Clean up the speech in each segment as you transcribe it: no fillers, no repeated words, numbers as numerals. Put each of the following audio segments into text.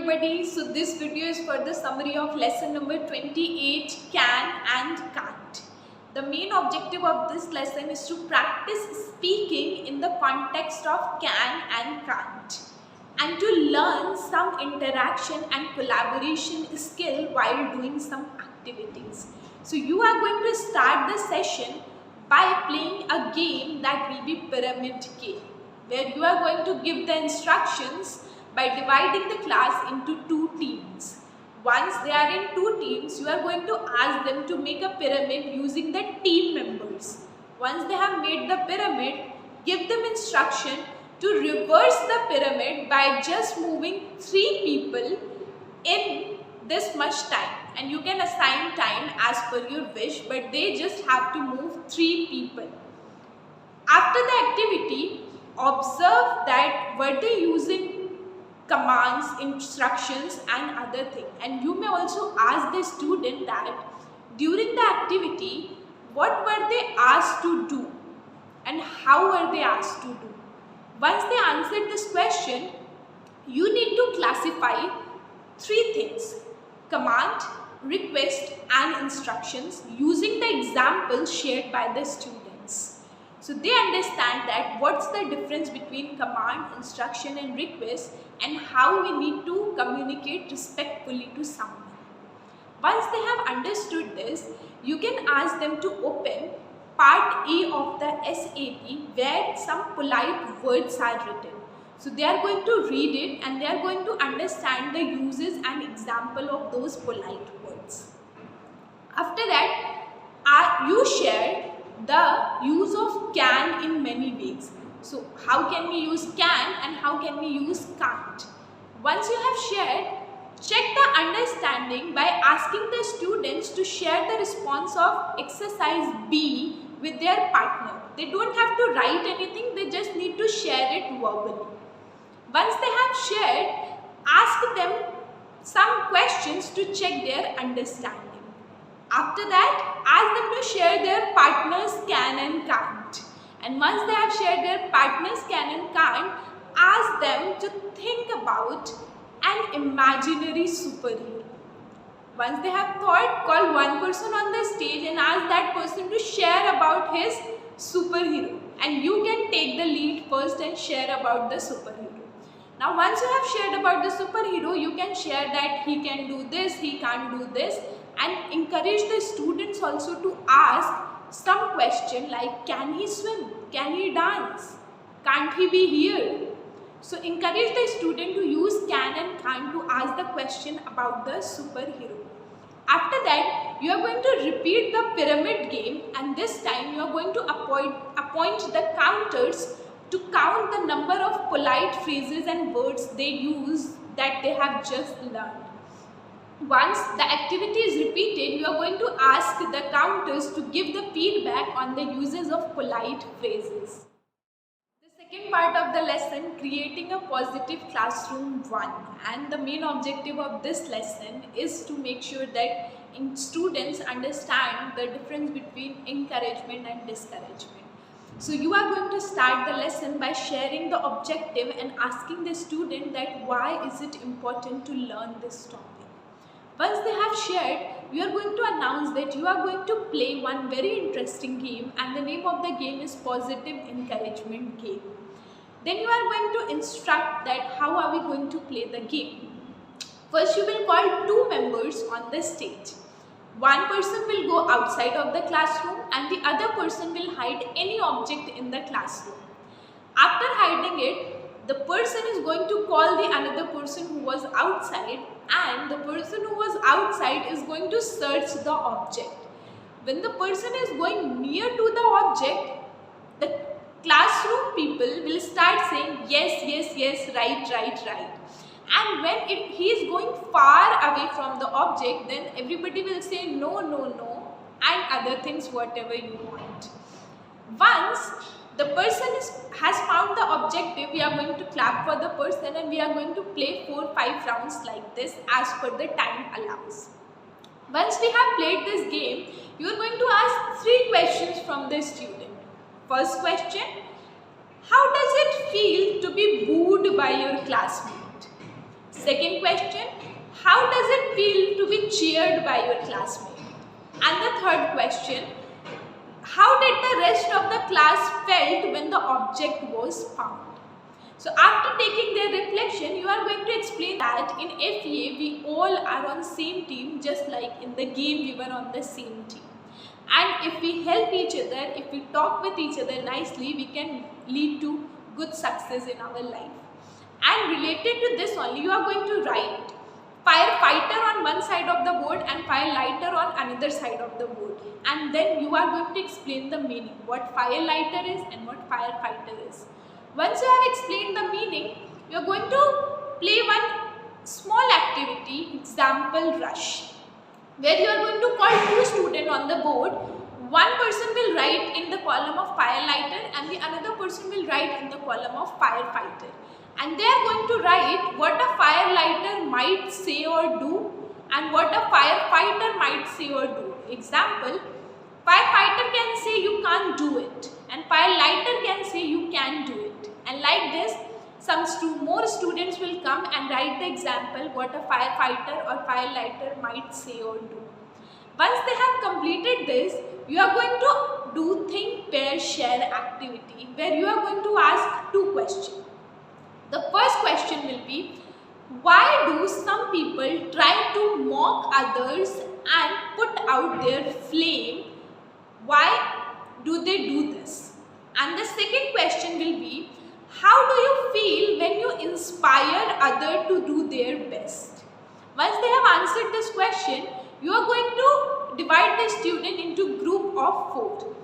everybody. So this video is for the summary of lesson number 28, can and can't. The main objective of this lesson is to practice speaking in the context of can and can't, and to learn some interaction and collaboration skill while doing some activities. So you are going to start the session by playing a game that will be pyramid game, where you are going to give the instructions by dividing the class into two teams. Once they are in two teams, you are going to ask them to make a pyramid using the team members. Once they have made the pyramid, give them instruction to reverse the pyramid by just moving 3 people in this much time. And you can assign time as per your wish, but they just have to move 3 people. After the activity, observe that were they using commands, instructions and other things. And you may also ask the student that during the activity, what were they asked to do and how were they asked to do. Once they answered this question, you need to classify 3 things: command, request and instructions, using the examples shared by the students. So they understand that what's the difference between command, instruction and request, and how we need to communicate respectfully to someone. Once they have understood this, you can ask them to open part A of the SAP, where some polite words are written. So they are going to read it and they are going to understand the uses and example of those polite words. After that, you share the use of can in many ways. So how can we use can and how can we use can't? Once you have shared, check the understanding by asking the students to share the response of exercise B with their partner. They don't have to write anything, they just need to share it verbally. Once they have shared, ask them some questions to check their understanding. After that, ask them to share their partners can and can't. And once they have shared their partners can and can't, ask them to think about an imaginary superhero. Once they have thought, call one person on the stage and ask that person to share about his superhero. And you can take the lead first and share about the superhero. Now once you have shared about the superhero, you can share that he can do this, he can't do this, and encourage the students also to ask some question like, can he swim? Can he dance? Can't he be here? So encourage the student to use can and can't to ask the question about the superhero. After that, you are going to repeat the pyramid game, and this time you are going to appoint the counters to count the number of polite phrases and words they use that they have just learned. Once the activity is repeated, you are going to ask the counters to give the feedback on the uses of polite phrases. The second part of the lesson, creating a positive classroom 1, and the main objective of this lesson is to make sure that students understand the difference between encouragement and discouragement. So you are going to start the lesson by sharing the objective and asking the student that why is it important to learn this topic. Once they have shared, you are going to announce that you are going to play one very interesting game, and the name of the game is Positive Encouragement Game. Then you are going to instruct that how are we going to play the game. First you will call 2 members on the stage. One person will go outside of the classroom and the other person will hide any object in the classroom. After hiding it, the person is going to call the another person who was outside, and the person who was outside is going to search the object. When the person is going near to the object, the classroom people will start saying yes, yes, yes, right, right, right. And when he is going far away from the object, then everybody will say no, no, no and other things whatever you want. Once the person has found the objective, we are going to clap for the person and we are going to play 4-5 rounds like this as per the time allows. Once we have played this game, you are going to ask 3 questions from the student. First question, how does it feel to be booed by your classmate? Second question, how does it feel to be cheered by your classmate? And the third question, how did the rest of the class felt when the object was found? So after taking their reflection, you are going to explain that in FEA we all are on same team, just like in the game we were on the same team. And if we help each other, if we talk with each other nicely, we can lead to good success in our life. And related to this only, you are going to write firefighter on one side of the board and firelighter on another side of the board. And then you are going to explain the meaning, what firelighter is and what firefighter is. Once you have explained the meaning, you are going to play one small activity, example rush, where you are going to call two students on the board. One person will write in the column of firelighter and the another person will write in the column of firefighter. And they are going to write what a firelighter might say or do and what a firefighter might say or do. Example, firefighter can say you can't do it and firelighter can say you can do it. And like this, more students will come and write the example what a firefighter or firelighter might say or do. Once they have completed this, you are going to do think, pair, share activity where you are going to ask two questions. The first question will be, why do some people try to mock others and put out their flame? Why do they do this? And the second question will be, how do you feel when you inspire others to do their best? Once they have answered this question, you are going to divide the student into group of 4.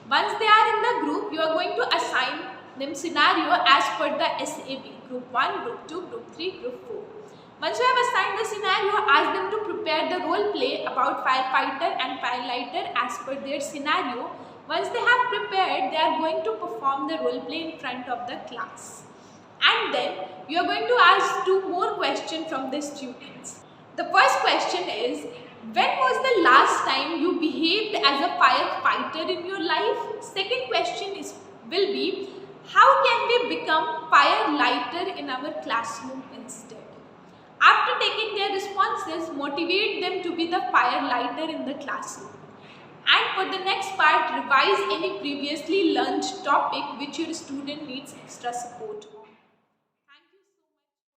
Once they are in the group, you are going to assign them scenario as per the SAB, group 1, group 2, group 3, group 4. Once you have assigned the scenario, ask them to prepare the role play about firefighter and firelighter as per their scenario. Once they have prepared, they are going to perform the role play in front of the class. And then you are going to ask 2 more questions from the students. The first question is, when was the last time you behaved as a firefighter in your life? Second question will be, how can we become firelighter in our classroom instead? After taking their responses, motivate them to be the firelighter in the classroom. And for the next part, revise any previously learned topic which your student needs extra support.